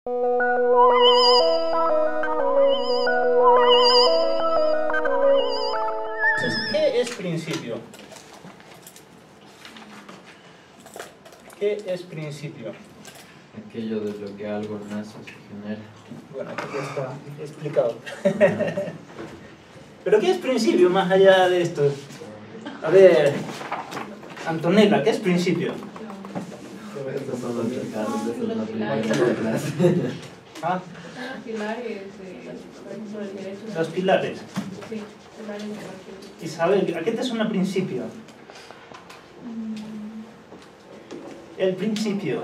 ¿Qué es principio? ¿Qué es principio? Aquello de lo que algo nace, se genera. Bueno, aquí ya está explicado. ¿Pero qué es principio más allá de esto? A ver, Antonella, ¿qué es principio? Estos son los mercados, esa es la primera clase. ¿Ah? Los pilares, por ejemplo, el derecho. Los pilares. Sí, pilares de la Isabel, ¿a qué te suena principio? El principio,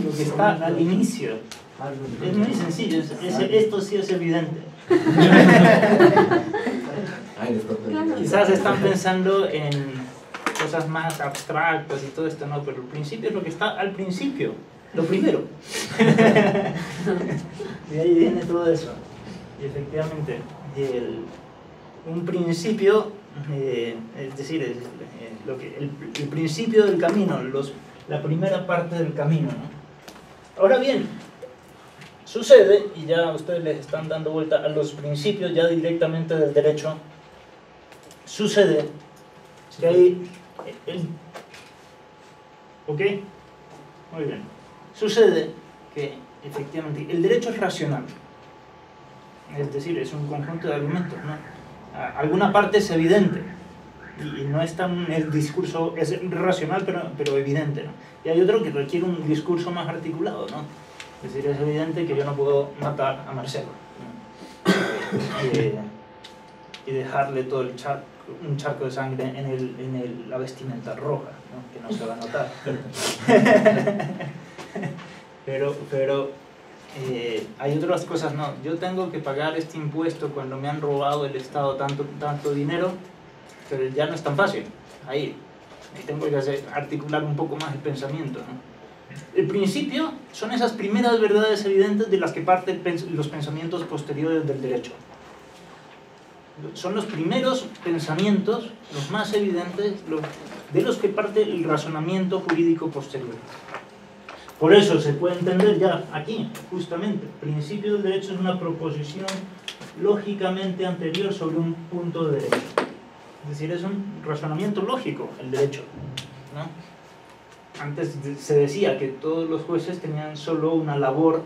lo que está al inicio. Es muy sencillo, esto sí es evidente. Quizás están pensando en cosas más abstractas y todo esto, no, pero el principio es lo que está al principio, lo primero. De ahí viene todo eso. Y efectivamente, un principio, es decir, el principio del camino, la primera parte del camino, ¿no? Ahora bien, sucede, y ya ustedes les están dando vuelta a los principios ya directamente del derecho, sucede que hay... ¿Ok? Muy bien. Sucede que efectivamente el derecho es racional. Es decir, es un conjunto de argumentos, ¿no? Alguna parte es evidente y no es tan el discurso, es racional pero evidente, ¿no? Y hay otro que requiere un discurso más articulado, ¿no? Es decir, es evidente que yo no puedo matar a Marcelo, ¿no? Y dejarle todo un charco de sangre en la vestimenta roja, ¿no? Que no se va a notar. Pero hay otras cosas, no. Yo tengo que pagar este impuesto cuando me han robado el Estado tanto dinero, pero ya no es tan fácil. Ahí tengo que articular un poco más el pensamiento, ¿no? El principio son esas primeras verdades evidentes de las que parten los pensamientos posteriores del derecho. Son los primeros pensamientos, los más evidentes, de los que parte el razonamiento jurídico posterior. Por eso se puede entender ya aquí, justamente, el principio del derecho es una proposición lógicamente anterior sobre un punto de derecho. Es decir, es un razonamiento lógico el derecho, ¿no? Antes se decía que todos los jueces tenían solo una labor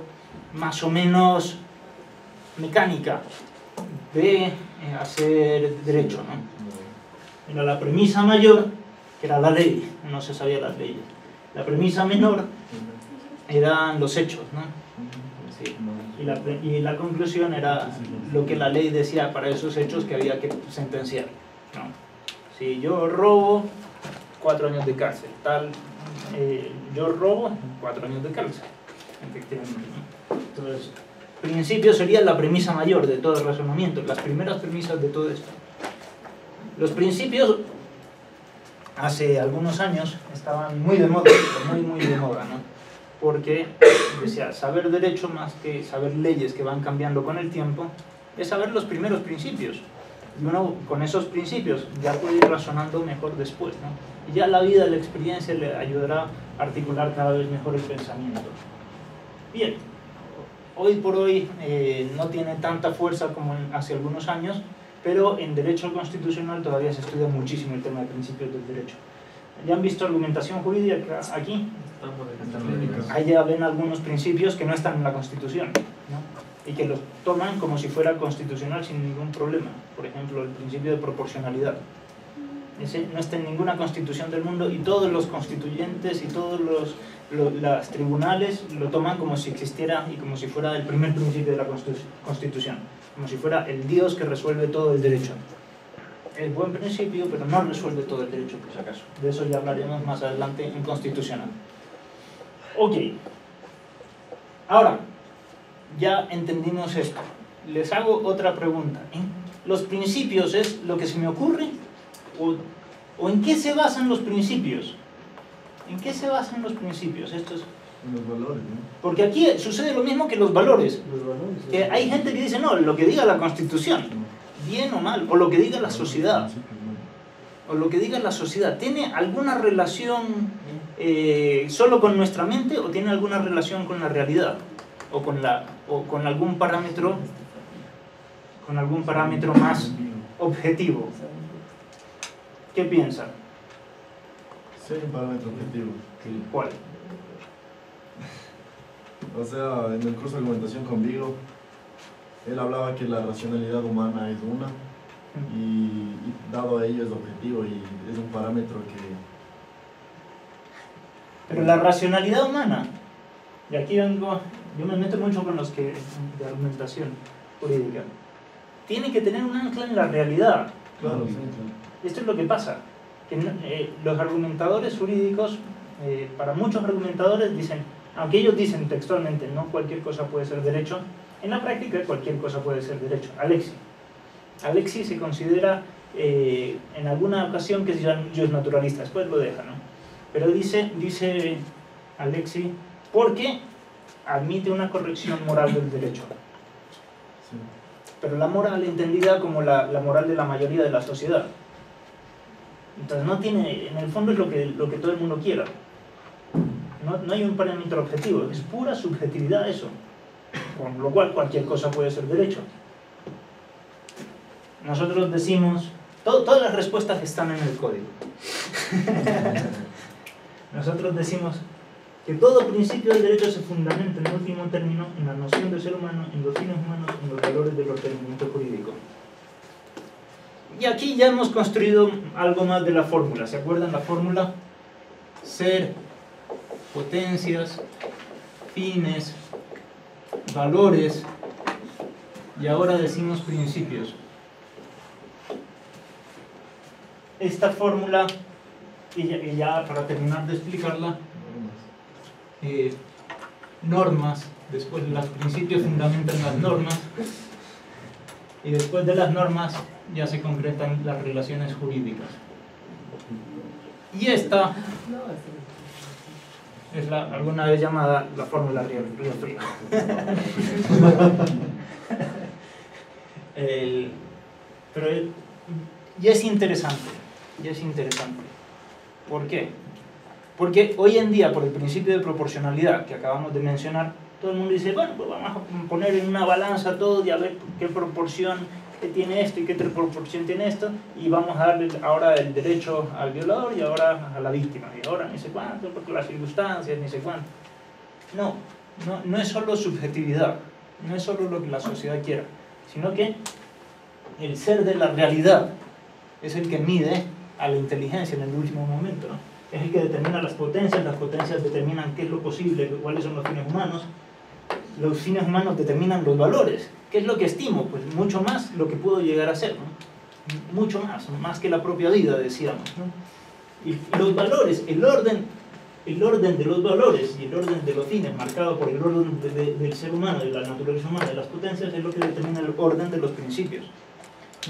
más o menos mecánica de hacer derecho, ¿no? Era la premisa mayor, que era la ley, no se sabía las leyes. La premisa menor eran los hechos, ¿no? Sí. Y la conclusión era lo que la ley decía para esos hechos que había que sentenciar, ¿no? Si yo robo, 4 años de cárcel. Yo robo, 4 años de cárcel, efectivamente, ¿no? Entonces, principio sería la premisa mayor de todo el razonamiento, las primeras premisas de todo esto. Los principios, hace algunos años, estaban muy de moda, muy de moda, ¿no? Porque, decía, saber derecho más que saber leyes que van cambiando con el tiempo, es saber los primeros principios. Y uno con esos principios ya puede ir razonando mejor después, ¿no? Y ya la vida, la experiencia le ayudará a articular cada vez mejor el pensamiento. Bien, hoy por hoy no tiene tanta fuerza como hace algunos años, pero en derecho constitucional todavía se estudia muchísimo el tema de principios del derecho. ¿Ya han visto argumentación jurídica aquí? Ahí ya ven algunos principios que no están en la Constitución, ¿no? Y que los toman como si fuera constitucional sin ningún problema. Por ejemplo, el principio de proporcionalidad. Ese no está en ninguna constitución del mundo y todos los constituyentes y todos los tribunales lo toman como si existiera y como si fuera el primer principio de la Constitución, como si fuera el Dios que resuelve todo el derecho. Es buen principio, pero no resuelve todo el derecho, por si acaso. De eso ya hablaremos más adelante en constitucional. Ok. Ahora, ya entendimos esto. Les hago otra pregunta, ¿eh? ¿Los principios es lo que se me ocurre? ¿O en qué se basan los principios? ¿En qué se basan los principios? Esto es... En los valores, ¿no? Porque aquí sucede lo mismo que los valores. Los valores. Que hay gente que dice, no, lo que diga la Constitución, bien o mal, o lo que diga la sociedad, o lo que diga la sociedad, ¿tiene alguna relación solo con nuestra mente o tiene alguna relación con la realidad o con algún parámetro más objetivo. ¿Qué piensan? Sí, hay un parámetro objetivo. ¿Cuál? O sea, en el curso de argumentación con Vigo, él hablaba que la racionalidad humana es una y dado a ello es objetivo y es un parámetro que... Pero la racionalidad humana, y aquí vengo, yo me meto mucho con los que de argumentación jurídica, tiene que tener un ancla en la realidad. Claro, sí, Esto es lo que pasa, que los argumentadores jurídicos, para muchos argumentadores dicen, aunque ellos dicen textualmente, no cualquier cosa puede ser derecho, en la práctica cualquier cosa puede ser derecho. Alexis se considera en alguna ocasión que yo es naturalista, después lo deja, ¿no? Pero dice Alexis, porque admite una corrección moral del derecho. sí. Pero la moral entendida como la moral de la mayoría de la sociedad. Entonces no tiene, en el fondo es lo que todo el mundo quiera. No hay un parámetro objetivo, es pura subjetividad eso. Con lo cual cualquier cosa puede ser derecho. Nosotros decimos, todas las respuestas están en el código. Nosotros decimos que todo principio del derecho se fundamenta en último término en la noción del ser humano, en los fines humanos, en los valores del ordenamiento jurídico. Y aquí ya hemos construido algo más de la fórmula. ¿Se acuerdan la fórmula? Ser, potencias, fines, valores, y ahora decimos principios. Esta fórmula, y ya para terminar de explicarla, normas, después los principios fundamentan las normas, y después de las normas ya se concretan las relaciones jurídicas. Y esta es alguna vez llamada la fórmula Río Frío. Pero ya es interesante. ¿Por qué? Porque hoy en día, por el principio de proporcionalidad que acabamos de mencionar, todo el mundo dice, bueno, pues vamos a poner en una balanza todo y a ver qué proporción tiene esto y qué proporción tiene esto, y vamos a darle ahora el derecho al violador y ahora a la víctima, y ahora ni sé cuánto, porque las circunstancias, ni sé cuánto. No es solo subjetividad, no es solo lo que la sociedad quiera, sino que el ser de la realidad es el que mide a la inteligencia en el último momento, ¿no? Es el que determina las potencias determinan qué es lo posible, cuáles son los fines humanos. Los fines humanos determinan los valores. ¿Qué es lo que estimo? Pues mucho más lo que puedo llegar a ser, ¿no? Mucho más que la propia vida, decíamos, ¿no? Y los valores, el orden de los valores y el orden de los fines, marcado por el orden del ser humano, de la naturaleza humana, de las potencias, es lo que determina el orden de los principios.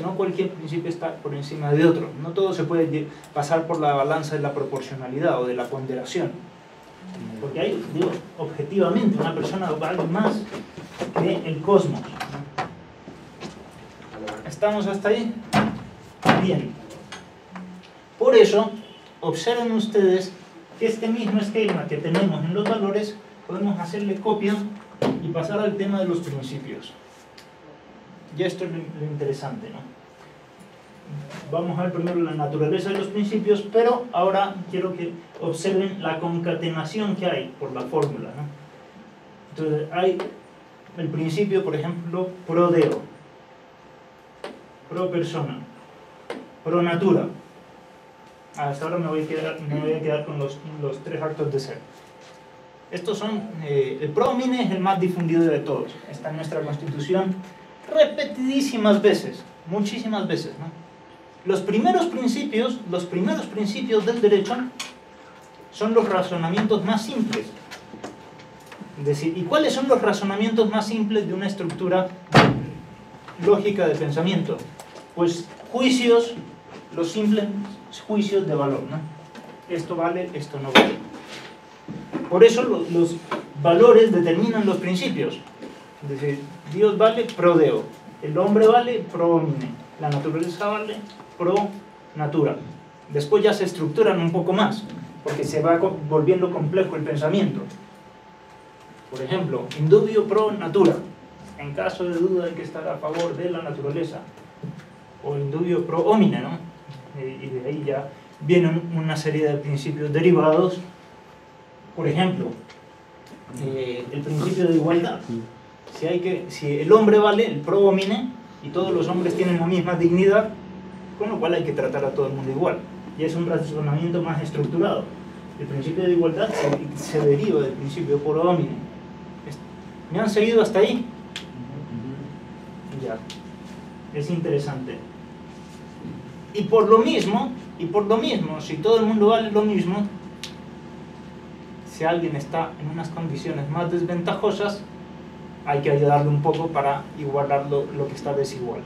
No cualquier principio está por encima de otro. No todo se puede pasar por la balanza de la proporcionalidad o de la ponderación. Porque hay, digo, objetivamente, una persona vale más que el cosmos, ¿no? ¿Estamos hasta ahí? Bien. Por eso, observen ustedes que este mismo esquema que tenemos en los valores, podemos hacerle copia y pasar al tema de los principios. Ya esto es lo interesante, ¿no? Vamos a ver primero la naturaleza de los principios, pero ahora quiero que observen la concatenación que hay por la fórmula, ¿no? Entonces hay el principio, por ejemplo, pro deo, pro persona, pro natura. Hasta ahora me voy a quedar con los tres actos de ser. Estos son, el pro homine es el más difundido de todos. Está en nuestra Constitución repetidísimas veces, muchísimas veces, ¿no? Los primeros principios del derecho son los razonamientos más simples. Es decir, ¿y cuáles son los razonamientos más simples de una estructura lógica de pensamiento? Pues juicios, los simples juicios de valor, ¿no? Esto vale, esto no vale. Por eso los valores determinan los principios. Es decir, Dios vale pro deo, el hombre vale pro homine, la naturaleza vale pro natura. Después ya se estructuran un poco más, porque se va volviendo complejo el pensamiento. Por ejemplo, indubio pro natura, en caso de duda hay que estar a favor de la naturaleza, o indubio pro homine, ¿no? Y de ahí ya vienen una serie de principios derivados. Por ejemplo, el principio de igualdad. Si el hombre vale, el pro homine, y todos los hombres tienen la misma dignidad, con lo cual hay que tratar a todo el mundo igual. Y es un razonamiento más estructurado. El principio de igualdad se deriva del principio pro homine. ¿Me han seguido hasta ahí? Ya. Es interesante. Y por lo mismo, si todo el mundo vale lo mismo, si alguien está en unas condiciones más desventajosas, hay que ayudarle un poco para igualar lo que está desigual.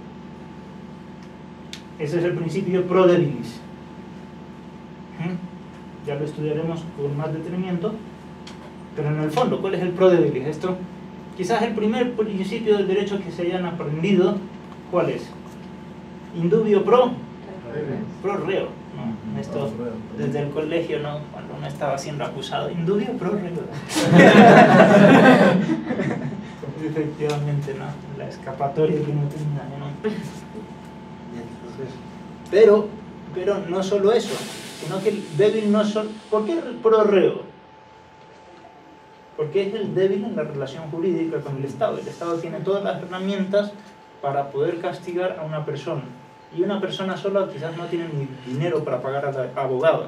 Ese es el principio pro debilis. Ya lo estudiaremos con más detenimiento, pero en el fondo, ¿cuál es el pro debilis? Esto, quizás el primer principio del derecho que se hayan aprendido, ¿cuál es? Indubio pro reo, ¿no? Esto desde el colegio, ¿no? Cuando uno estaba siendo acusado, indubio pro reo. Efectivamente, ¿no? La escapatoria que no tenía, ¿no? Pero no solo eso, sino que el débil no solo... ¿Por qué el pro reo? Porque es el débil en la relación jurídica con el Estado. El Estado tiene todas las herramientas para poder castigar a una persona. Y una persona sola quizás no tiene ni dinero para pagar al abogado.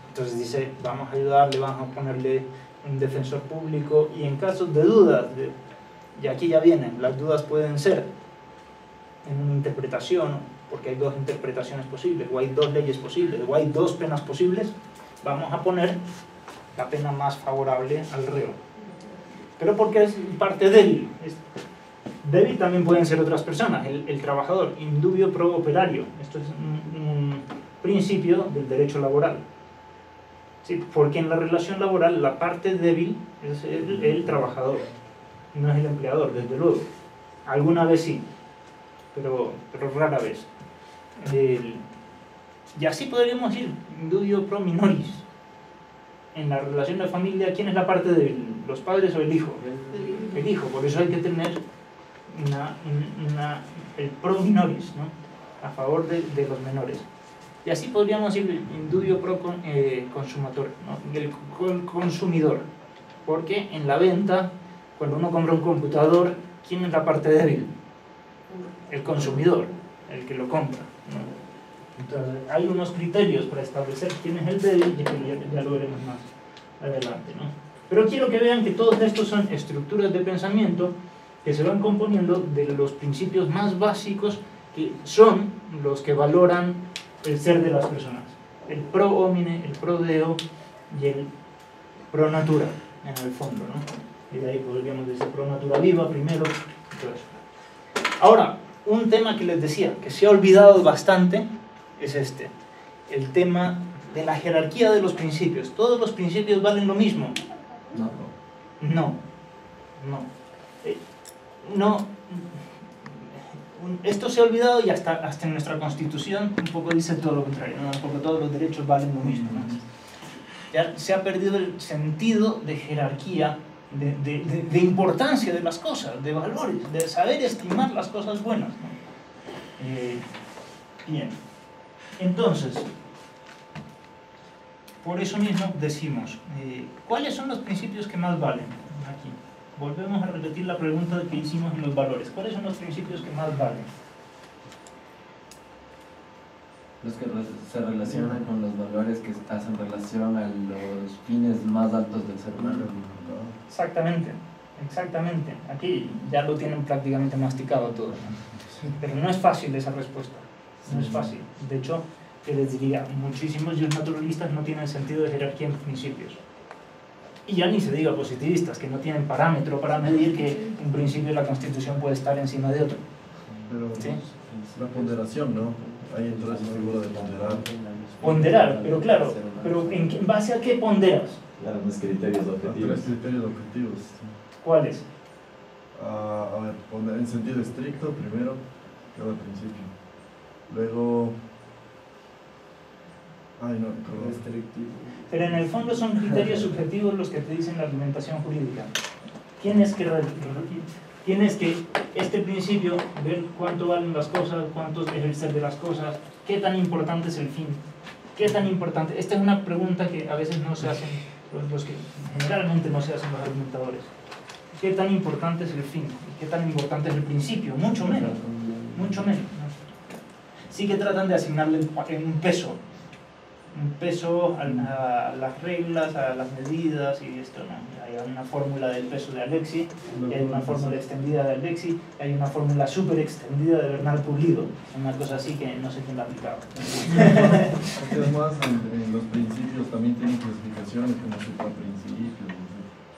Entonces dice, vamos a ayudarle, vamos a ponerle un defensor público, y en casos de dudas, y aquí ya vienen, las dudas pueden ser en una interpretación, porque hay dos interpretaciones posibles, o hay dos leyes posibles, o hay dos penas posibles, vamos a poner la pena más favorable al reo. Pero porque es parte débil. Débil también pueden ser otras personas, el trabajador, indubio pro operario. Esto es un principio del derecho laboral. Sí, porque en la relación laboral la parte débil es el trabajador, no es el empleador, desde luego. Alguna vez sí, pero rara vez. Y así podríamos ir, indubio pro minoris. En la relación de familia, ¿quién es la parte débil? ¿Los padres o el hijo? El hijo, por eso hay que tener el pro minoris, ¿no? A favor de los menores. Y así podríamos ir indubio pro consumator, ¿no? El consumidor. Porque en la venta, cuando uno compra un computador, ¿quién es la parte débil? El consumidor, el que lo compra, ¿no? Entonces, hay unos criterios para establecer quién es el débil, y ya lo veremos más adelante, ¿no? Pero quiero que vean que todos estos son estructuras de pensamiento que se van componiendo de los principios más básicos, que son los que valoran el ser de las personas. El pro homine, el pro deo y el pro natura, en el fondo, ¿no? Y de ahí podríamos decir pro natura viva primero y todo eso. Ahora, un tema que les decía, que se ha olvidado bastante, es este. El tema de la jerarquía de los principios. ¿Todos los principios valen lo mismo? No. Esto se ha olvidado, y hasta en nuestra Constitución un poco dice todo lo contrario, ¿no? Porque todos los derechos valen lo mismo, ¿no? Ya se ha perdido el sentido de jerarquía, de importancia de las cosas, de valores, de saber estimar las cosas buenas, ¿no? Bien, entonces, por eso mismo decimos, ¿cuáles son los principios que más valen? Aquí. Volvemos a repetir la pregunta que hicimos en los valores. ¿Cuáles son los principios que más valen? Los que se relacionan con los valores que hacen relación a los fines más altos del ser humano. Exactamente. Aquí ya lo tienen prácticamente masticado todo, ¿no? Pero no es fácil esa respuesta. No es fácil. De hecho, que les diría, muchísimos naturalistas no tienen sentido de jerarquía en principios. Y ya ni se diga positivistas, que no tienen parámetro para medir que un principio de la Constitución puede estar encima de otro. Pero ¿sí? la ponderación, ¿no? Ahí entra esa figura de ponderar. Ponderar, pero claro, pero ¿en base a qué ponderas? Claro, unos criterios objetivos. Tres criterios objetivos. ¿Cuáles? A ver, en sentido estricto primero, cada principio. Luego, Ay, no, recuerdo. Restrictivo. Pero en el fondo son criterios subjetivos los que te dicen la argumentación jurídica. Tienes que este principio, ver cuánto valen las cosas, cuánto es el ser de las cosas, qué tan importante es el fin, qué tan importante. Esta es una pregunta que a veces no se hacen los que generalmente no se hacen los argumentadores. ¿Qué tan importante es el fin? ¿Qué tan importante es el principio? Mucho menos, mucho menos, ¿no? Sí que tratan de asignarle un peso a las reglas, a las medidas y esto, ¿no? Hay una fórmula del peso de Alexi, y hay una fórmula extendida de Alexi, y hay una fórmula súper extendida de Bernard Pulido, una cosa así que no sé quién la ha aplicado. Porque además en los principios también tienen clasificaciones como supraprincipios.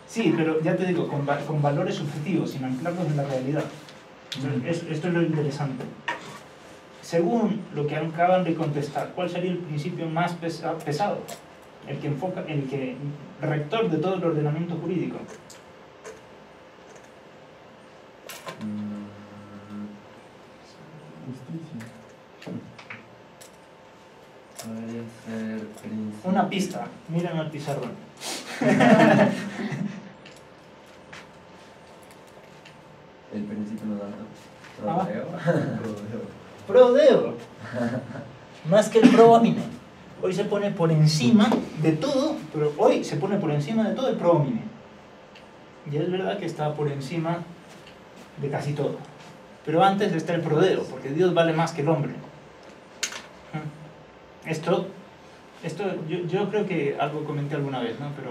Sí, pero ya te digo, con valores subjetivos, sin anclarlos en la realidad. Entonces, esto es lo interesante. Según lo que acaban de contestar, ¿cuál sería el principio más pesado? El que rector de todo el ordenamiento jurídico. Justicia. Podría ser principio. Una pista, miren al pizarrón. El principio no tanto. Ah. Rodeo. Prodeo. Más que el pro homine. Hoy se pone por encima de todo, pero hoy se pone por encima de todo el pro homine. Y es verdad que está por encima de casi todo. Pero antes está el prodeo, porque Dios vale más que el hombre. Esto yo creo que algo comenté alguna vez, ¿no? Pero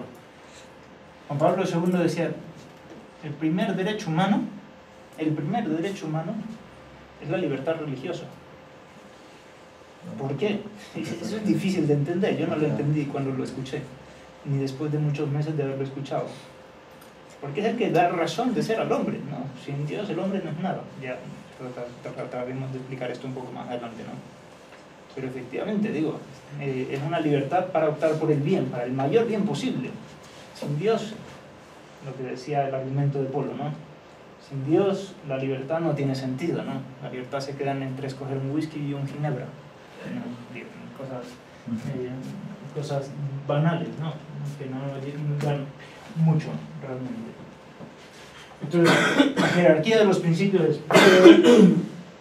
Juan Pablo II decía, el primer derecho humano es la libertad religiosa. ¿Por qué? Eso es difícil de entender, yo no lo entendí cuando lo escuché, ni después de muchos meses de haberlo escuchado. Porque es el que da razón de ser al hombre, ¿no? Sin Dios el hombre no es nada. Ya trataremos de explicar esto un poco más adelante, ¿no? Pero efectivamente, digo, es una libertad para optar por el bien, para el mayor bien posible. Sin Dios, lo que decía el argumento de Polo, ¿no? Sin Dios la libertad no tiene sentido, ¿no? La libertad se queda entre escoger un whisky y un ginebra, ¿no? Cosas banales, ¿no? Que no dan mucho realmente. Entonces, la jerarquía de los principios es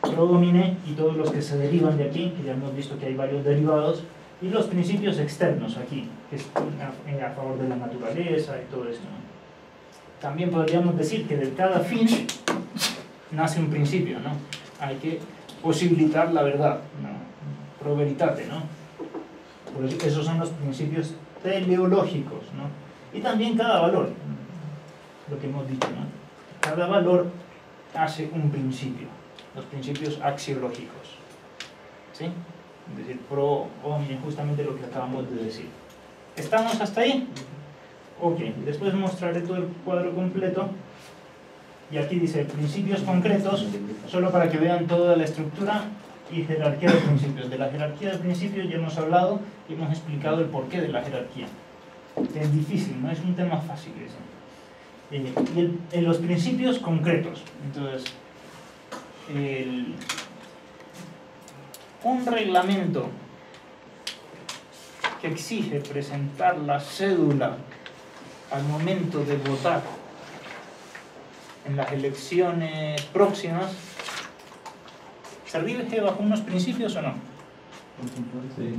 pro domine y todos los que se derivan de aquí, que ya hemos visto que hay varios derivados, y los principios externos aquí, que es a favor de la naturaleza y todo esto, ¿no? También podríamos decir que de cada fin nace un principio, ¿no? Hay que posibilitar la verdad, ¿no? Pro veritate, ¿no? Pues esos son los principios teleológicos, ¿no? Y también cada valor, lo que hemos dicho, ¿no? Cada valor hace un principio, los principios axiológicos, ¿sí? Es decir, pro homine, justamente lo que acabamos de decir. ¿Estamos hasta ahí? Ok, después mostraré todo el cuadro completo. Y aquí dice principios concretos, solo para que vean toda la estructura y jerarquía de principios. De la jerarquía de principios ya hemos hablado y hemos explicado el porqué de la jerarquía. Es difícil, no es un tema fácil ese. Y en los principios concretos, entonces, un reglamento que exige presentar la cédula al momento de votar en las elecciones próximas, ¿se rige bajo unos principios o no? Sí.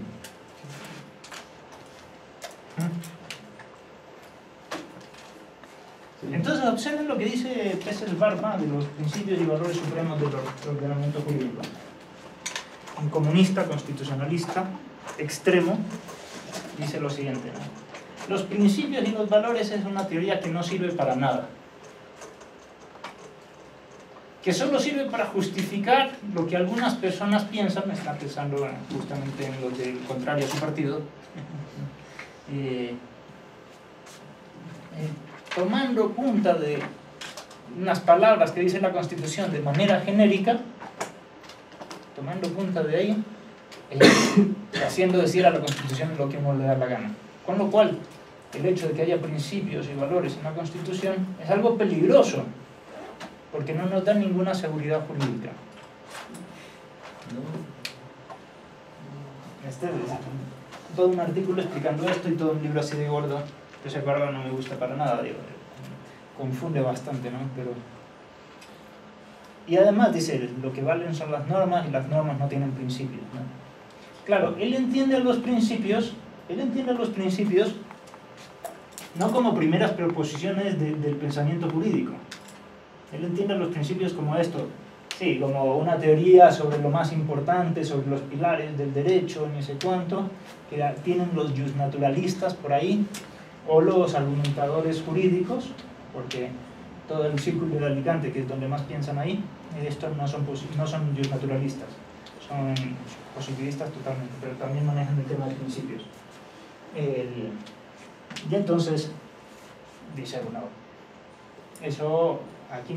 Entonces observen lo que dice Peses Barba de los principios y valores supremos del ordenamiento jurídico. Un comunista, constitucionalista, extremo, dice lo siguiente, ¿no? Los principios y los valores es una teoría que no sirve para nada, que solo sirve para justificar lo que algunas personas piensan, están pensando justamente en los del contrario a su partido, tomando punta de unas palabras que dice la Constitución de manera genérica, tomando punta de ahí, haciendo decir a la Constitución lo que uno le da la gana. Con lo cual, el hecho de que haya principios y valores en la Constitución es algo peligroso, porque no nos da ninguna seguridad jurídica. todo un artículo explicando esto y todo un libro así de gordo. Ese gordo no me gusta para nada, digo, confunde bastante, ¿no? Pero... Y además dice, lo que valen son las normas y las normas no tienen principios, ¿no? Claro, él entiende los principios no como primeras proposiciones del pensamiento jurídico. Él entiende los principios como esto, sí, como una teoría sobre lo más importante, sobre los pilares del derecho, ni sé cuánto, que tienen los justnaturalistas por ahí, o los argumentadores jurídicos, porque todo el círculo de Alicante, que es donde más piensan ahí, estos no son justnaturalistas, son positivistas totalmente, pero también manejan el tema de principios. Y entonces, dice, bueno, eso, aquí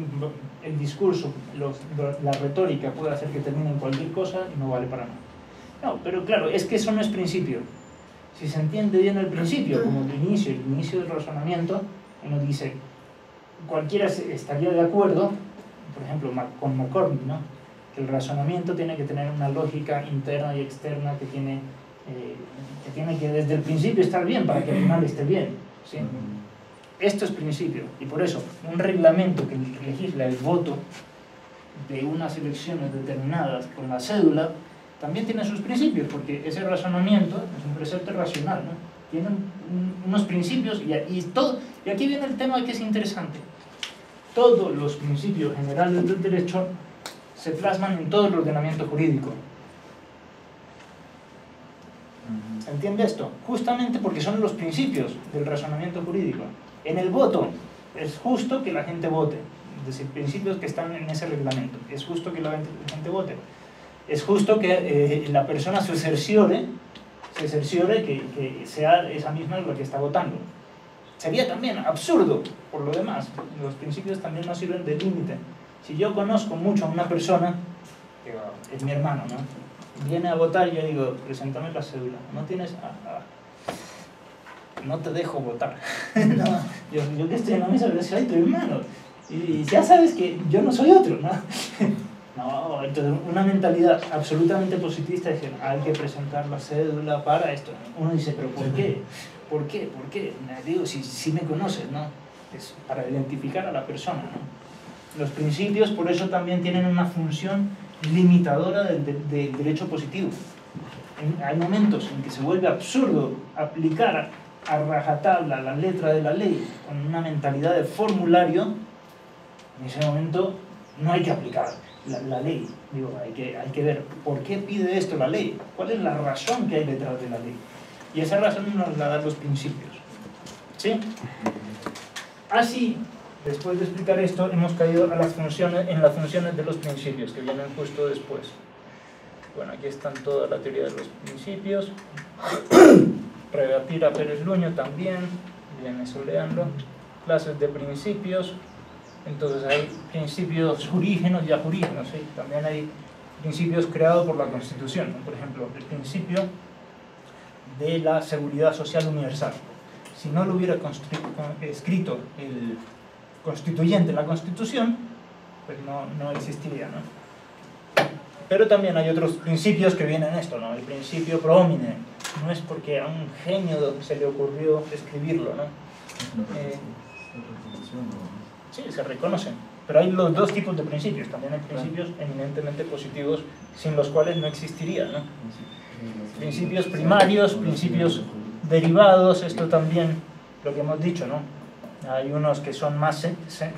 el discurso, la retórica puede hacer que termine en cualquier cosa y no vale para nada. No, pero claro, es que eso no es principio. Si se entiende bien el principio, como el inicio del razonamiento, uno dice, cualquiera estaría de acuerdo, por ejemplo, con McCormick, ¿no? Que el razonamiento tiene que tener una lógica interna y externa que tiene que desde el principio estar bien para que al final esté bien, ¿sí? Esto es principio, y por eso un reglamento que legisla el voto de unas elecciones determinadas con la cédula también tiene sus principios, porque ese razonamiento es un precepto racional, ¿no? Tiene unos principios y aquí viene el tema que es interesante. Todos los principios generales del derecho se plasman en todo el ordenamiento jurídico. ¿Se entiende esto? Justamente porque son los principios del razonamiento jurídico. En el voto es justo que la gente vote, es decir, principios que están en ese reglamento. Es justo que la gente vote. Es justo que la persona se cerciore que sea esa misma la que está votando. Sería también absurdo, por lo demás. Los principios también nos sirven de límite. Si yo conozco mucho a una persona, digo, es mi hermano, ¿no? Viene a votar y yo digo, preséntame la cédula. No tienes... no te dejo votar. No, yo que estoy en la mesa, pero soy tu hermano. Y ya sabes que yo no soy otro, ¿no? No, entonces una mentalidad absolutamente positivista es decir, hay que presentar la cédula para esto. Uno dice, pero ¿por qué? ¿Por qué? ¿Por qué? Digo, si me conoces, ¿no? Es para identificar a la persona, ¿no? Los principios por eso también tienen una función limitadora del derecho positivo. Hay momentos en que se vuelve absurdo aplicar a rajatabla la letra de la ley con una mentalidad de formulario. En ese momento no hay que aplicar la ley. Digo, hay que ver por qué pide esto la ley, cuál es la razón que hay detrás de la ley. Y esa razón nos la dan los principios. ¿Sí? Así, después de explicar esto, hemos caído en las funciones de los principios, que vienen justo después. Bueno, aquí están toda la teoría de los principios. Rebatir a Pérez Luño también, bien, eso leanlo. Clases de principios. Entonces hay principios jurígenos y ajurígenos, ¿sí? También hay principios creados por la Constitución, ¿no? Por ejemplo, el principio de la seguridad social universal. Si no lo hubiera escrito el constituyente la Constitución, pues no existiría, ¿no? Pero también hay otros principios que vienen en esto, ¿no? El principio pro homine, no es porque a un genio se le ocurrió escribirlo, ¿no? Sí, se reconocen, pero hay los dos tipos de principios. También hay principios eminentemente positivos sin los cuales no existiría, ¿no? Principios primarios, principios derivados, esto también lo que hemos dicho, ¿no? Hay unos que son más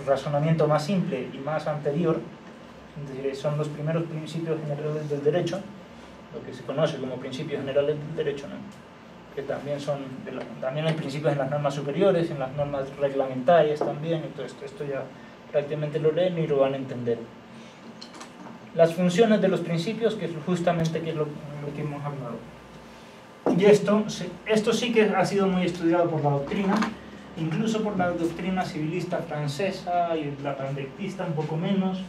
razonamiento más simple y más anterior, es decir, son los primeros principios generales del derecho, lo que se conoce como principios generales del derecho, ¿no? Que también también hay principios en las normas superiores, en las normas reglamentarias también, y todo esto ya prácticamente lo leen y lo van a entender. Las funciones de los principios, que es justamente lo que hemos hablado. Y esto sí que ha sido muy estudiado por la doctrina, incluso por la doctrina civilista francesa y la pandectista un poco menos,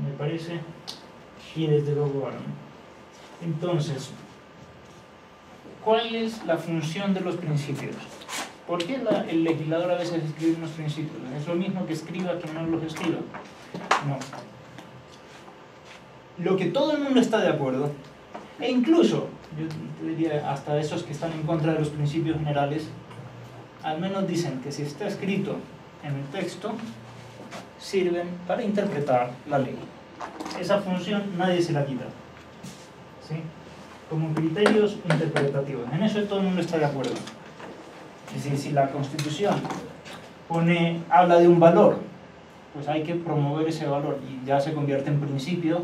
me parece, y desde luego ahora, ¿no? Entonces, ¿cuál es la función de los principios? ¿Por qué el legislador a veces escribe unos principios? ¿Es lo mismo que escriba que no los escriba? No. Lo que todo el mundo está de acuerdo, e incluso yo te diría hasta esos que están en contra de los principios generales, al menos dicen que si está escrito en el texto, sirven para interpretar la ley. Esa función nadie se la quita, ¿sí? Como criterios interpretativos. En eso todo el mundo está de acuerdo. Es decir, si la Constitución habla de un valor, pues hay que promover ese valor y ya se convierte en principio,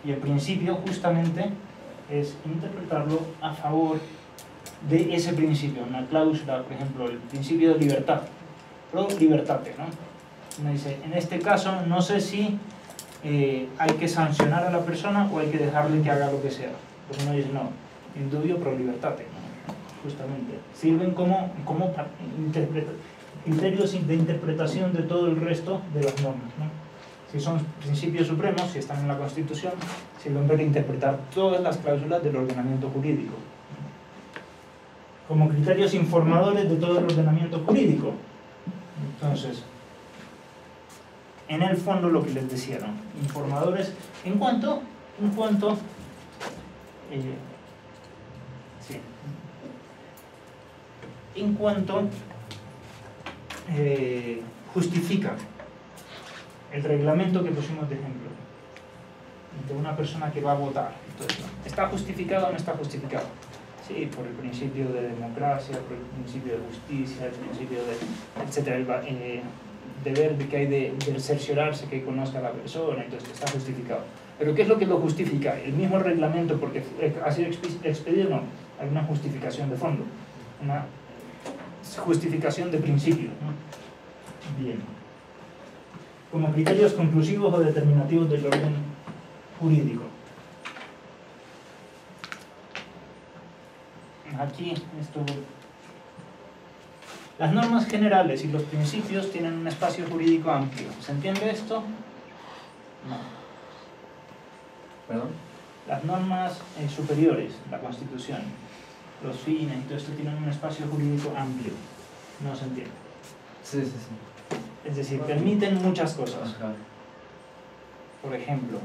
y el principio justamente es interpretarlo a favor de ese principio. Una cláusula, por ejemplo, el principio de libertad, pro libertate, ¿no? Uno dice, en este caso no sé si hay que sancionar a la persona o hay que dejarle que haga lo que sea. Pues uno dice, no, indubio pro libertate, ¿no? Justamente. Sirven como criterios de interpretación de todo el resto de las normas, ¿no? Si son principios supremos, si están en la Constitución, sirven para interpretar todas las cláusulas del ordenamiento jurídico. Como criterios informadores de todo el ordenamiento jurídico. Entonces, en el fondo lo que les decía, ¿no? Informadores en cuanto justifica el reglamento que pusimos de ejemplo de una persona que va a votar. Entonces, ¿está justificado o no está justificado? Sí, por el principio de democracia, por el principio de justicia, el principio de, etcétera, deber de que hay de cerciorarse que conozca a la persona, entonces está justificado. Pero ¿qué es lo que lo justifica? El mismo reglamento, porque ha sido expedido, no, hay una justificación de fondo, una justificación de principio, ¿no? Bien. Como criterios conclusivos o determinativos del orden jurídico. Aquí, las normas generales y los principios tienen un espacio jurídico amplio. ¿Se entiende esto? No. ¿Perdón? Las normas superiores, la Constitución, los fines y todo esto tienen un espacio jurídico amplio. No se entiende. Sí, sí, sí. Es decir, permiten muchas cosas. Ajá. Por ejemplo,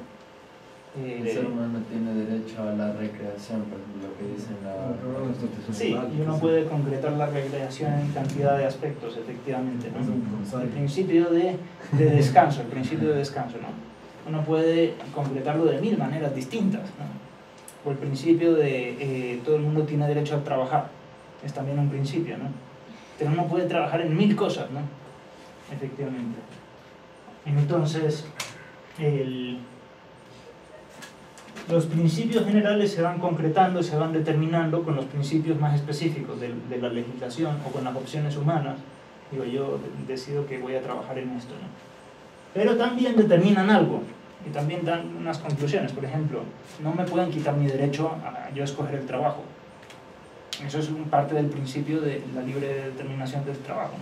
El ser humano tiene derecho a la recreación, por ejemplo, lo que dice la Constitución. sí, y uno puede concretar la recreación en cantidad de aspectos, efectivamente, ¿no? El principio de descanso, el principio de descanso, ¿no? Uno puede concretarlo de 1000 maneras distintas, ¿no? O el principio de todo el mundo tiene derecho a trabajar, es también un principio, ¿no? Pero uno puede trabajar en 1000 cosas, ¿no? Efectivamente. Entonces, los principios generales se van concretando, se van determinando con los principios más específicos de la legislación o con las opciones humanas. Digo, yo decido que voy a trabajar en esto, ¿no? Pero también determinan algo y también dan unas conclusiones. Por ejemplo, no me pueden quitar mi derecho a yo escoger el trabajo. Eso es parte del principio de la libre determinación del trabajo.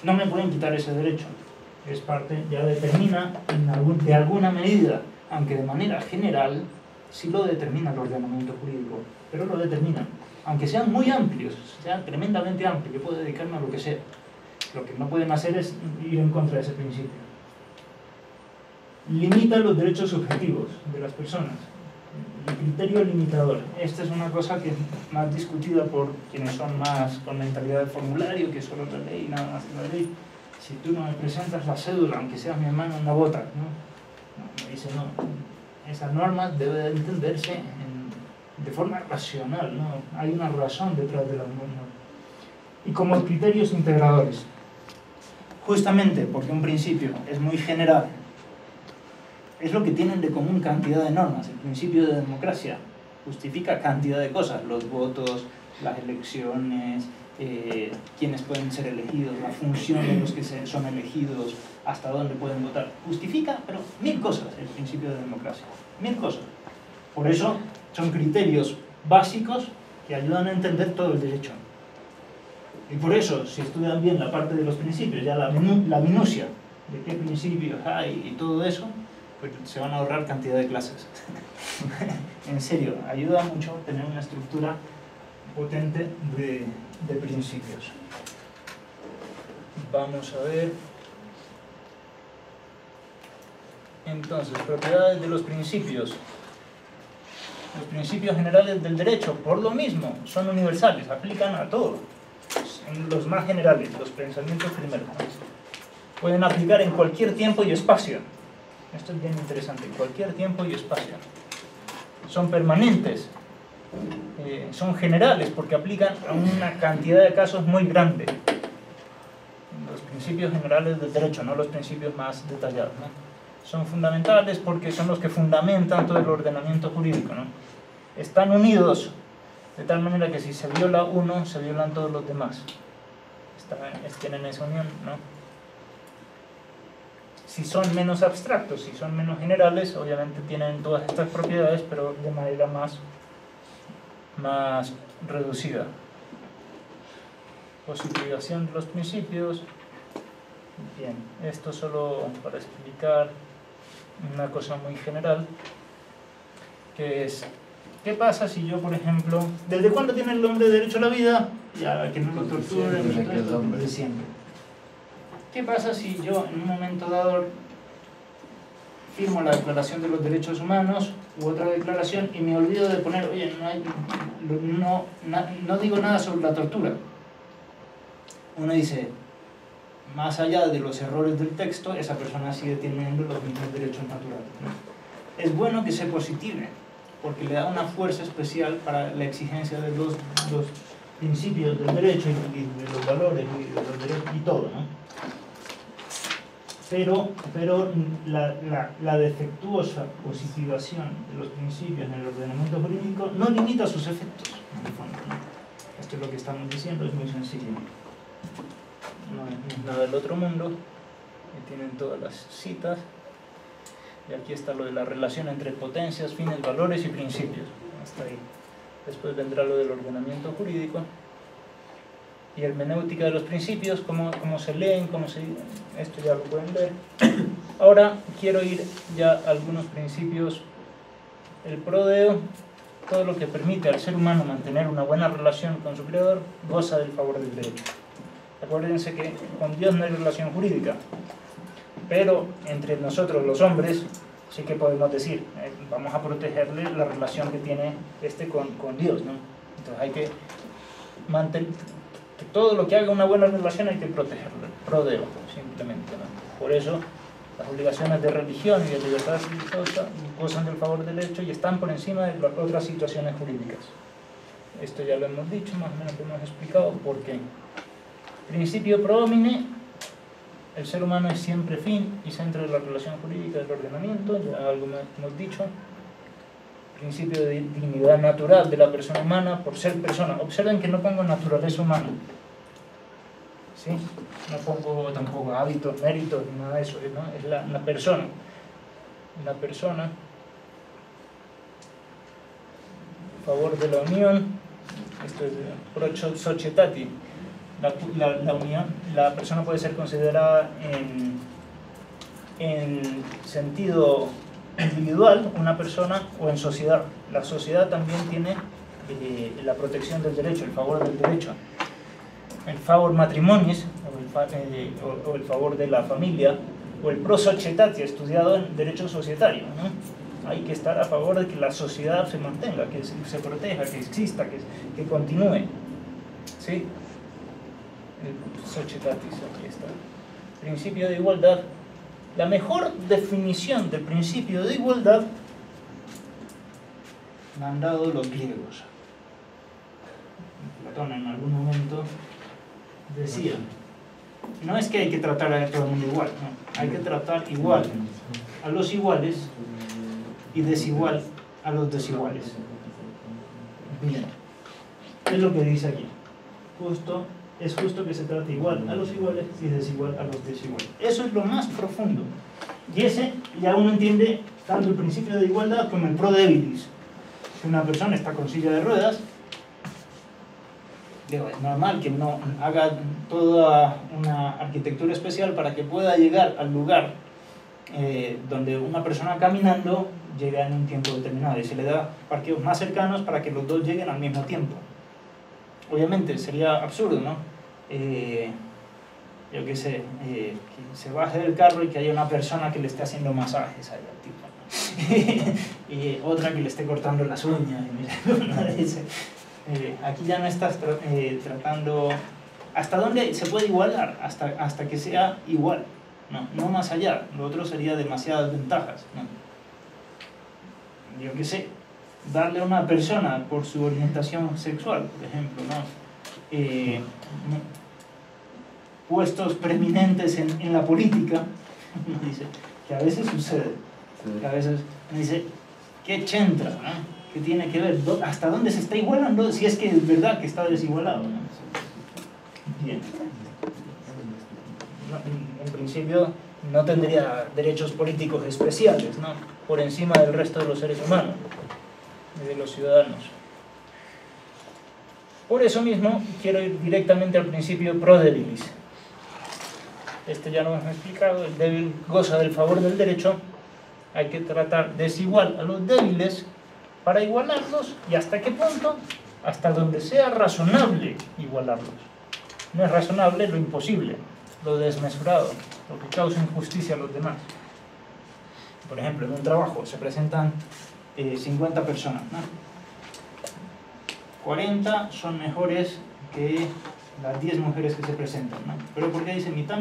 No me pueden quitar ese derecho. Es parte, ya determina de alguna medida, aunque de manera general, sí lo determina el ordenamiento jurídico, pero lo determinan, aunque sean muy amplios, sean tremendamente amplios, yo puedo dedicarme a lo que sea. Lo que no pueden hacer es ir en contra de ese principio. Limita los derechos subjetivos de las personas. El criterio limitador. Esta es una cosa que es más discutida por quienes son más con mentalidad de formulario, que solo la ley, nada más que la ley. Si tú no me presentas la cédula, aunque seas mi hermano, no votas, ¿no? Me dice, no. Esas normas deben entenderse de forma racional, ¿no? Hay una razón detrás de las normas. Y como criterios integradores, justamente porque un principio es muy general, es lo que tienen de común cantidad de normas. El principio de democracia justifica cantidad de cosas, los votos, las elecciones, quiénes pueden ser elegidos, la función de los que son elegidos, hasta dónde pueden votar. Justifica, pero 1000 cosas el principio de democracia. 1000 cosas. Por eso son criterios básicos que ayudan a entender todo el derecho. Y por eso, si estudian bien la parte de los principios, ya la minucia de qué principios hay y todo eso, pues se van a ahorrar cantidad de clases. En serio, ayuda mucho tener una estructura potente de principios. Vamos a ver. Entonces, propiedades de los principios. Los principios generales del derecho, por lo mismo, son universales, aplican a todo. En los más generales, los pensamientos primeros, pueden aplicar en cualquier tiempo y espacio. Esto es bien interesante, en cualquier tiempo y espacio. Son permanentes, son generales porque aplican a una cantidad de casos muy grande. Los principios generales del derecho, no los principios más detallados, ¿no? Son fundamentales porque son los que fundamentan todo el ordenamiento jurídico, ¿no? Están unidos de tal manera que si se viola uno, se violan todos los demás. Tienen esa unión, ¿no? Si son menos abstractos, si son menos generales, obviamente tienen todas estas propiedades, pero de manera más reducida. Positivación de los principios. Bien, esto solo para explicar una cosa muy general, que es, ¿qué pasa si yo, por ejemplo, ¿desde cuándo tiene el hombre derecho a la vida? Ya, que no lo torturen, desde siempre. ¿Qué pasa si yo en un momento dado firmo la Declaración de los Derechos Humanos u otra declaración y me olvido de poner, oye, no digo nada sobre la tortura? Uno dice, más allá de los errores del texto, esa persona sigue teniendo los mismos derechos naturales, ¿no? Es bueno que se positive, porque le da una fuerza especial para la exigencia de los principios del derecho y de los valores y de los derechos y todo, ¿no? Pero la defectuosa positivación de los principios en el ordenamiento jurídico no limita sus efectos, en el fondo, ¿no? Esto es lo que estamos diciendo, es muy sencillo. No es nada del otro mundo, y tienen todas las citas, y aquí está lo de la relación entre potencias, fines, valores y principios, hasta ahí. Después vendrá lo del ordenamiento jurídico y hermenéutica de los principios, cómo se leen, esto ya lo pueden ver. Ahora quiero ir ya a algunos principios. El prodeo, todo lo que permite al ser humano mantener una buena relación con su creador, goza del favor del derecho. Acuérdense que con Dios no hay relación jurídica, pero entre nosotros los hombres sí que podemos decir, vamos a protegerle la relación que tiene con Dios, ¿no? Entonces hay que mantener, que todo lo que haga una buena relación hay que protegerlo, prodeo, simplemente, ¿no? Por eso las obligaciones de religión y de libertad religiosa gozan del favor del derecho y están por encima de las otras situaciones jurídicas. Esto ya lo hemos dicho, más o menos lo hemos explicado, por qué. Principio pro homine, el ser humano es siempre fin y centro de la relación jurídica del ordenamiento, ya algo hemos dicho. Principio de dignidad natural de la persona humana por ser persona. Observen que no pongo naturaleza humana, ¿sí? No pongo tampoco hábitos, méritos, ni nada de eso, ¿no? Es la persona. La persona, a favor de la unión, esto es pro societati. La unión, la persona puede ser considerada en sentido individual, una persona, o en sociedad. La sociedad también tiene la protección del derecho, el favor del derecho. El favor matrimonis, o el favor de la familia, o el pro societati, estudiado en derecho societario, ¿no? Hay que estar a favor de que la sociedad se mantenga, que se proteja, que exista, que continúe, ¿sí? El societatis, aquí está. Principio de igualdad. La mejor definición del principio de igualdad la han dado los griegos. Platón en algún momento decía, no es que hay que tratar a todo el mundo igual, no, hay que tratar igual a los iguales y desigual a los desiguales. Bien, es lo que dice aquí. Es justo que se trate igual a los iguales y desigual a los desiguales. Eso es lo más profundo. Y ese ya uno entiende tanto el principio de igualdad como el pro debilis. Si una persona está con silla de ruedas, digo, es normal que no haga toda una arquitectura especial para que pueda llegar al lugar donde una persona caminando llega en un tiempo determinado, y se le da parqueos más cercanos para que los dos lleguen al mismo tiempo. Obviamente sería absurdo, ¿no? Yo qué sé, que se baje del carro y que haya una persona que le esté haciendo masajes ahí al tipo, y otra que le esté cortando las uñas. Y mira, dice, aquí ya no estás tratando hasta dónde se puede igualar, hasta que sea igual, no más allá. Lo otro sería demasiadas ventajas, ¿no? Yo qué sé, darle a una persona por su orientación sexual, por ejemplo, puestos preeminentes en la política, dice, que a veces sucede, que a veces me dice, ¿qué chentra? ¿No? ¿Qué tiene que ver? ¿Hasta dónde se está igualando? Si es que es verdad que está desigualado, ¿no? Bien. En principio no tendría derechos políticos especiales, ¿no? Por encima del resto de los seres humanos y de los ciudadanos. Por eso mismo quiero ir directamente al principio pro debilis. Ya lo hemos explicado, el débil goza del favor del derecho, hay que tratar desigual a los débiles para igualarlos, y hasta qué punto, hasta donde sea razonable igualarlos. No es razonable lo imposible, lo desmesurado, lo que causa injusticia a los demás. Por ejemplo, en un trabajo se presentan 50 personas, ¿no? 40 son mejores que las 10 mujeres que se presentan, ¿no? Pero porque dice mitad,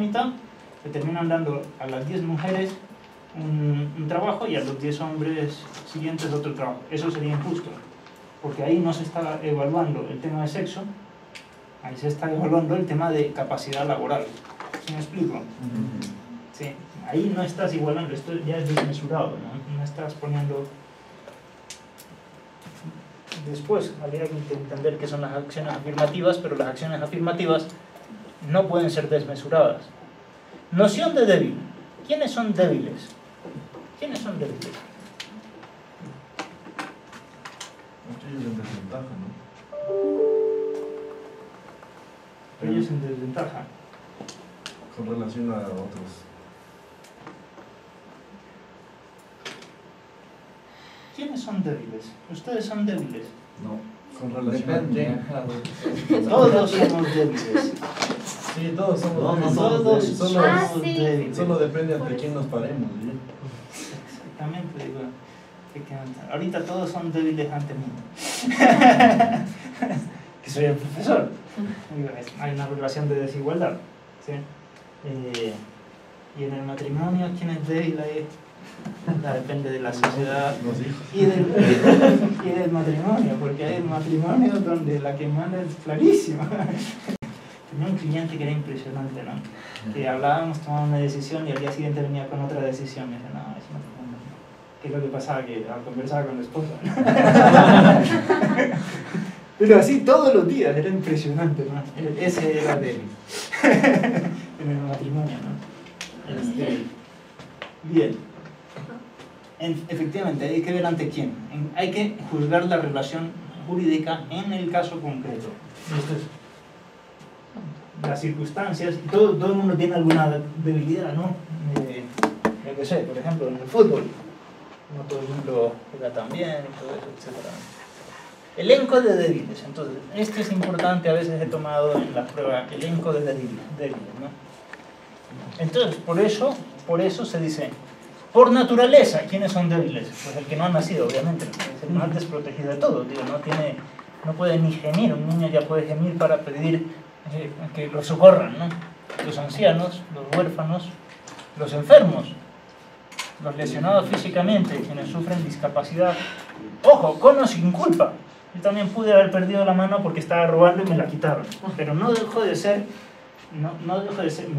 se terminan dando a las 10 mujeres un trabajo y a los 10 hombres siguientes otro trabajo. Eso sería injusto, porque ahí no se está evaluando el tema de sexo, ahí se está evaluando el tema de capacidad laboral. ¿Sí me explico? Sí, ahí no estás igualando, esto ya es desmesurado, ¿no? No estás poniendo... Después habría que entender qué son las acciones afirmativas, pero las acciones afirmativas no pueden ser desmesuradas. Noción de débil. ¿Quiénes son débiles? ¿Quiénes son débiles? Ellos en desventaja, ¿no? Ellos en desventaja. Con relación a otros. ¿Quiénes son débiles? ¿Ustedes son débiles? No. Con relación Depende. a... Todos somos débiles. Sí, todos somos No, débiles. todos Solo, somos sí. débiles. solo depende ante quién nos paremos, ¿sí? Exactamente, digo. Ahorita todos son débiles ante mí. Que soy el profesor. Digo, hay una relación de desigualdad, ¿sí? Y en el matrimonio, ¿quién es débil ahí? Depende de la sociedad Los hijos. y del matrimonio, porque hay matrimonios donde la que manda es clarísima. Tenía un cliente que era impresionante, ¿no? Que hablábamos, tomábamos una decisión y al día siguiente venía con otra decisión. Y decía, no, eso no te conviene. ¿Qué es lo que pasaba? Que conversaba con la esposa. Pero así todos los días, era impresionante, ¿no? Ese era débil en el matrimonio, ¿no? Bien. Efectivamente, hay que ver ante quién. Hay que juzgar la relación jurídica en el caso concreto. Esto es las circunstancias, y todo el mundo tiene alguna debilidad, ¿no? Yo qué sé, por ejemplo, en el fútbol, no todo el mundo juega tan bien y todo eso, etc. Elenco de débiles. Entonces, este es importante, a veces he tomado en la prueba elenco de débiles, ¿no? Entonces, por eso se dice, por naturaleza, ¿quiénes son débiles? Pues el que no ha nacido, obviamente, es el más desprotegido de todos, digo, no puede ni gemir, un niño ya puede gemir para pedir que lo socorran, ¿no? Los ancianos, los huérfanos, los enfermos, los lesionados físicamente, quienes sufren discapacidad. Ojo, con o sin culpa. Yo también pude haber perdido la mano porque estaba robando y me la quitaron, pero no dejó de ser, me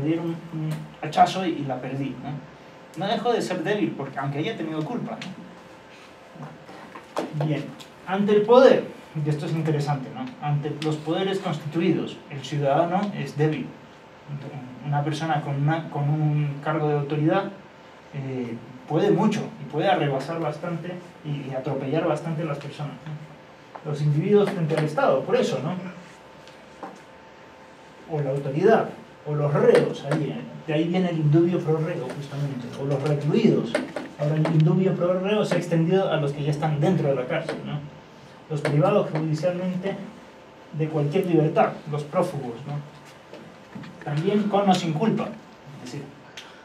dieron un hachazo y la perdí, ¿no? No dejó de ser débil, porque aunque haya tenido culpa, ¿no? Bien, ante el poder, y esto es interesante, ¿no? Ante los poderes constituidos, el ciudadano es débil. Una persona con un cargo de autoridad puede mucho y puede arrebasar bastante y atropellar bastante a las personas, ¿no? Los individuos frente al Estado, por eso, ¿no? O la autoridad, o los reos, de ahí viene el indubio pro reo, justamente, o los recluidos. Ahora el indubio pro reo se ha extendido a los que ya están dentro de la cárcel, ¿no? Los privados judicialmente de cualquier libertad, los prófugos, ¿no? También con o sin culpa, es decir,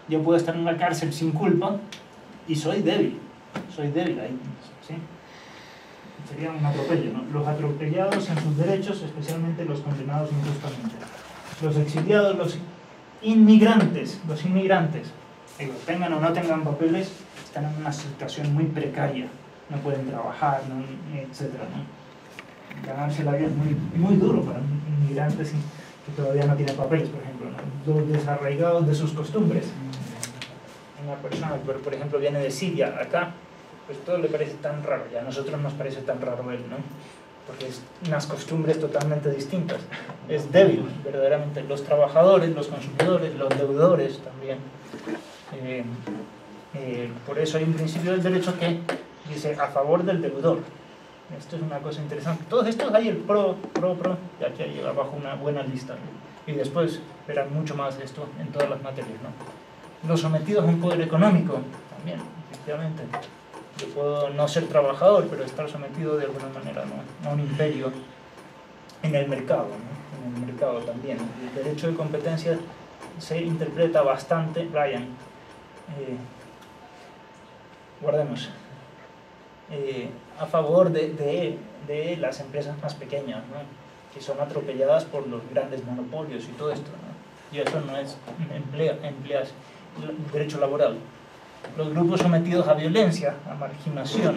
yo puedo estar en la cárcel sin culpa y soy débil, soy débil ahí, ¿sí? Sería un atropello, ¿no? Los atropellados en sus derechos, especialmente los condenados injustamente. Los exiliados, los inmigrantes, tengan o no tengan papeles, están en una situación muy precaria, no pueden trabajar, ¿no? Etcétera, ¿no? Ganarse la vida es muy duro para un inmigrante que todavía no tiene papeles, por ejemplo, ¿no? Los desarraigados de sus costumbres. Una persona que, por ejemplo, viene de Siria acá, pues todo le parece tan raro, y a nosotros nos parece tan raro él, ¿no? Porque es unas costumbres totalmente distintas. Es débil, verdaderamente. Los trabajadores, los consumidores, los deudores también. Por eso hay un principio del derecho que dice a favor del deudor. Esto es una cosa interesante. Todos estos hay el pro, y aquí hay abajo una buena lista, ¿no? Y después verán mucho más de esto en todas las materias, ¿no? Los sometidos a un poder económico, también, efectivamente. Yo puedo no ser trabajador, pero estar sometido de alguna manera, ¿no? A un imperio en el mercado, ¿no? En el mercado también. El derecho de competencia se interpreta bastante, Brian, guardemos, a favor de las empresas más pequeñas, ¿no? Que son atropelladas por los grandes monopolios y todo esto, ¿no? Y eso no es empleas derecho laboral. Los grupos sometidos a violencia, a marginación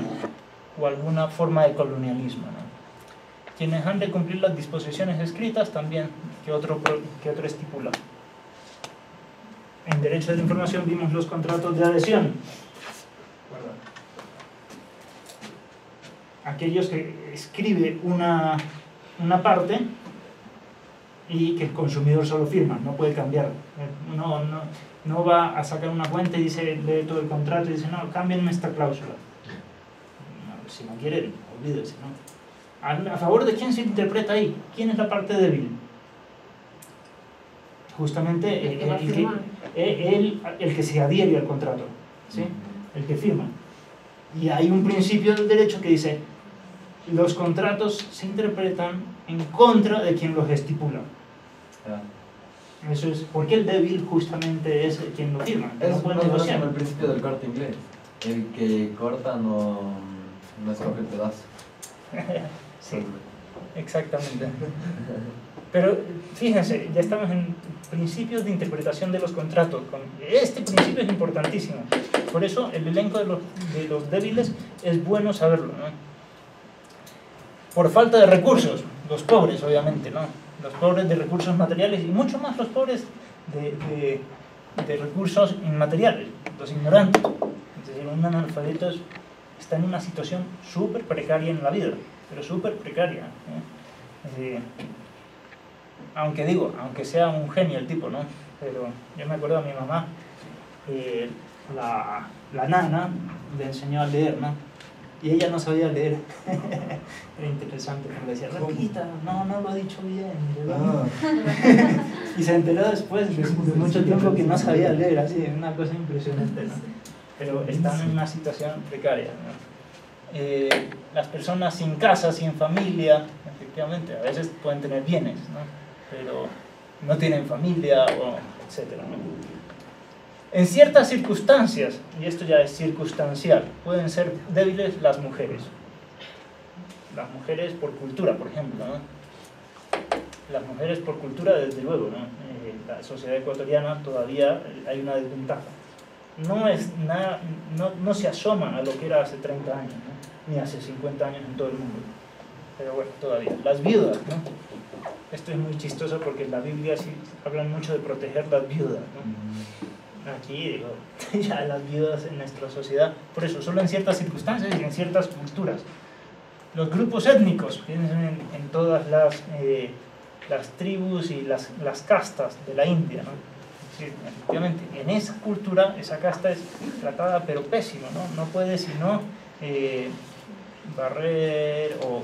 o alguna forma de colonialismo, ¿no? Quienes han de cumplir las disposiciones escritas también que otro estipula. En derecho de la información vimos los contratos de adhesión. Aquellos que escribe una parte y que el consumidor solo firma, no puede cambiar. No va a sacar una cuenta y dice, lee todo el contrato y dice, no, cámbienme esta cláusula. No, si no quiere, olvídese, ¿no? ¿A favor de quién se interpreta ahí? ¿Quién es la parte débil? Justamente el que se adhiere al contrato, ¿sí? El que firma. Y hay un principio del derecho que dice, los contratos se interpretan en contra de quien los estipula. Eso es porque el débil justamente es quien lo firma. Es no puede como negociar. el principio del corte inglés. El que corta no escoge el pedazo. Sí, exactamente. Pero fíjense, ya estamos en principios de interpretación de los contratos. Este principio es importantísimo. Por eso el elenco de los débiles es bueno saberlo, ¿no? Por falta de recursos, los pobres obviamente, ¿no? Los pobres de recursos materiales y mucho más los pobres de recursos inmateriales, los ignorantes. Es decir, un analfabeto está en una situación súper precaria en la vida, pero súper precaria, ¿eh? Aunque sea un genio el tipo, ¿no? Pero yo me acuerdo a mi mamá, la nana le enseñó a leer, ¿no? Y ella no sabía leer. Era interesante, porque le decía, repita, no lo ha dicho bien. Y se enteró después de mucho tiempo que no sabía leer, así, una cosa impresionante, ¿no? Pero están en una situación precaria, ¿no? Las personas sin casa, sin familia, efectivamente, a veces pueden tener bienes, ¿no? Pero no tienen familia, o etcétera, ¿no? En ciertas circunstancias, y esto ya es circunstancial, pueden ser débiles las mujeres. Las mujeres por cultura, por ejemplo, ¿no? Las mujeres por cultura, desde luego, ¿no? La sociedad ecuatoriana todavía hay una desventaja. No se asoma a lo que era hace 30 años, ¿no? Ni hace 50 años en todo el mundo. Pero bueno, todavía. Las viudas, ¿no? Esto es muy chistoso porque en la Biblia sí hablan mucho de proteger las viudas, ¿no? Aquí, digo, ya las viudas en nuestra sociedad, por eso, solo en ciertas circunstancias y en ciertas culturas. Los grupos étnicos, piensen en todas las tribus y las castas de la India, ¿no? Sí, efectivamente, en esa cultura, esa casta es tratada pero pésimo, ¿no? No puede sino barrer o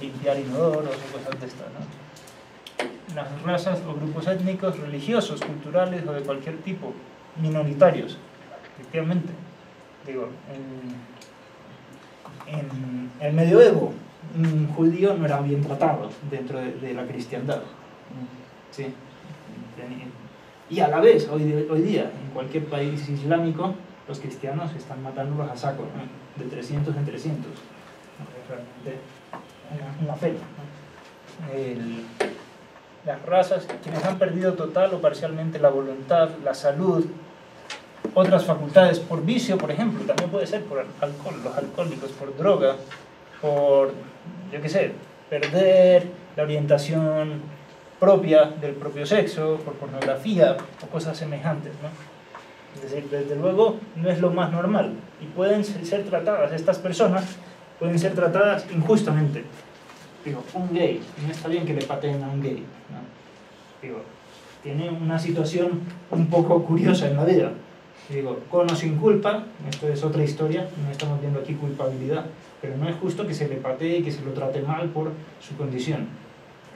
limpiar inodoros o cosas de estas, ¿no? Las razas o grupos étnicos, religiosos, culturales o de cualquier tipo, minoritarios, efectivamente. Digo, en el medioevo, un judío no era bien tratado dentro de la cristiandad. ¿Sí? Y a la vez, hoy día, en cualquier país islámico, los cristianos están matándolos a saco, ¿no? De 300 en 300. Es realmente una pena, ¿no? Las razas, quienes han perdido total o parcialmente la voluntad, la salud, otras facultades por vicio, por ejemplo, también puede ser por alcohol, los alcohólicos, por droga, por, yo qué sé, perder la orientación propia del propio sexo, por pornografía o cosas semejantes, ¿no? Es decir, desde luego no es lo más normal y pueden ser tratadas, estas personas pueden ser tratadas injustamente. Digo, un gay, no está bien que le pateen a un gay, ¿no? Digo, tiene una situación un poco curiosa en la vida. Digo, con o sin culpa, esto es otra historia, no estamos viendo aquí culpabilidad, pero no es justo que se le patee y que se lo trate mal por su condición.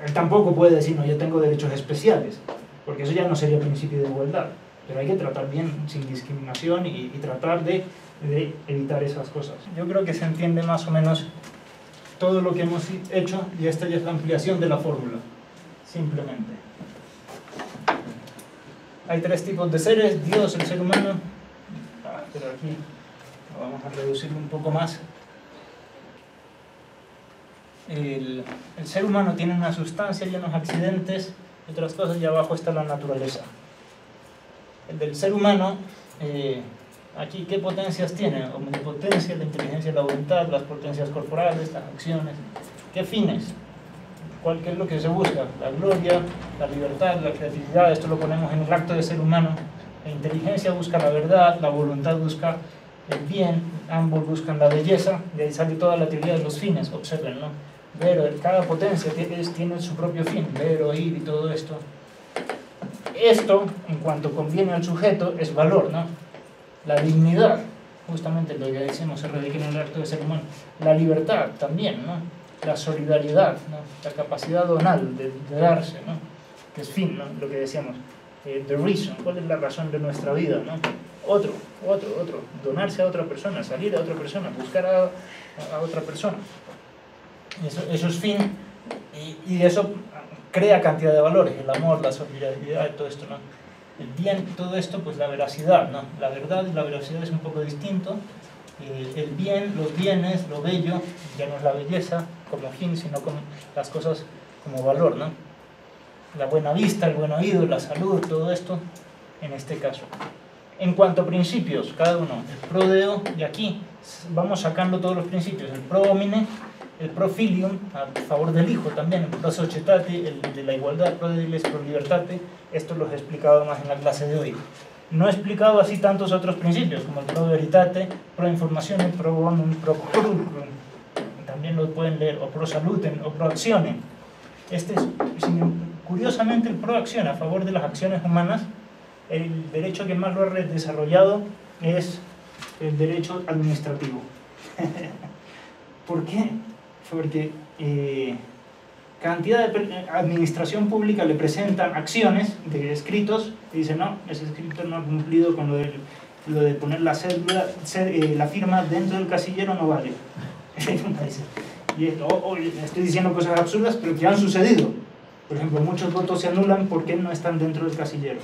Él tampoco puede decir, no, yo tengo derechos especiales, porque eso ya no sería principio de igualdad, pero hay que tratar bien, sin discriminación y tratar de evitar esas cosas. Yo creo que se entiende más o menos todo lo que hemos hecho y esta ya es la ampliación de la fórmula, simplemente. Hay tres tipos de seres, Dios, el ser humano, pero aquí vamos a reducirlo un poco más. El ser humano tiene una sustancia y unos accidentes y otras cosas, y abajo está la naturaleza. El del ser humano, aquí, ¿qué potencias tiene? Omnipotencia, la inteligencia, la voluntad, las potencias corporales, las acciones. ¿Qué fines? ¿Qué es lo que se busca? La gloria, la libertad, la creatividad, esto lo ponemos en el acto de ser humano. La inteligencia busca la verdad, la voluntad busca el bien, ambos buscan la belleza, de ahí sale toda la teoría de los fines, observen, ¿no? Ver, cada potencia tiene su propio fin, ver, oír y todo esto. Esto, en cuanto conviene al sujeto, es valor, ¿no? La dignidad, justamente lo que decimos, se radica en el acto de ser humano. La libertad también, ¿no? La solidaridad, ¿no? La capacidad donal de darse, ¿no? Que es fin, ¿no? Lo que decíamos, the reason, ¿cuál es la razón de nuestra vida, ¿no? Otro, donarse a otra persona, salir a otra persona, buscar a otra persona. Eso es fin, y eso crea cantidad de valores, el amor, la solidaridad, todo esto, ¿no? El bien, todo esto, pues la veracidad, ¿no? La verdad y la veracidad es un poco distinto. El bien, los bienes, lo bello, ya no es la belleza como fin, sino como las cosas como valor, ¿no? La buena vista, el buen oído, la salud, todo esto, en este caso. En cuanto a principios, cada uno, el pro deo, y aquí vamos sacando todos los principios, el pro homine, el pro filium, a favor del hijo también, el pro societate, el de la igualdad, pro diles, pro libertate, esto los he explicado más en la clase de hoy. No he explicado así tantos otros principios, como el pro veritate, pro informazione, pro bonum, pro pulcrum, también lo pueden leer, o pro salutem, o pro actione. Este es, curiosamente, el pro acción, a favor de las acciones humanas. El derecho que más lo ha desarrollado es el derecho administrativo. ¿Por qué? Porque cantidad de administración pública le presentan acciones de escritos y dicen, no, ese escrito no ha cumplido con lo de poner la cédula, la firma dentro del casillero no vale. Y estoy diciendo cosas absurdas, pero que han sucedido. Por ejemplo, muchos votos se anulan porque no están dentro del casillero.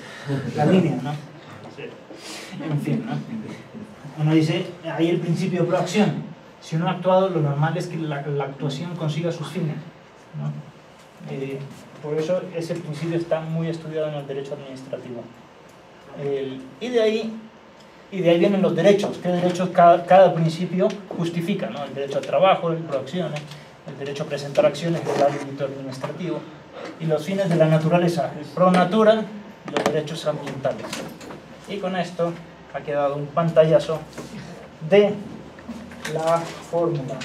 La línea, ¿no? En fin, ¿no? Uno dice, hay el principio de proacción. Si uno ha actuado, lo normal es que la actuación consiga sus fines, ¿no? Por eso ese principio está muy estudiado en el derecho administrativo. Y de ahí vienen los derechos. ¿Qué derechos cada principio justifica, ¿no? El derecho al trabajo, el proacción, el derecho a presentar acciones del ámbito administrativo, y los fines de la naturaleza, el pro natura y los derechos ambientales. Y con esto ha quedado un pantallazo de la fórmula.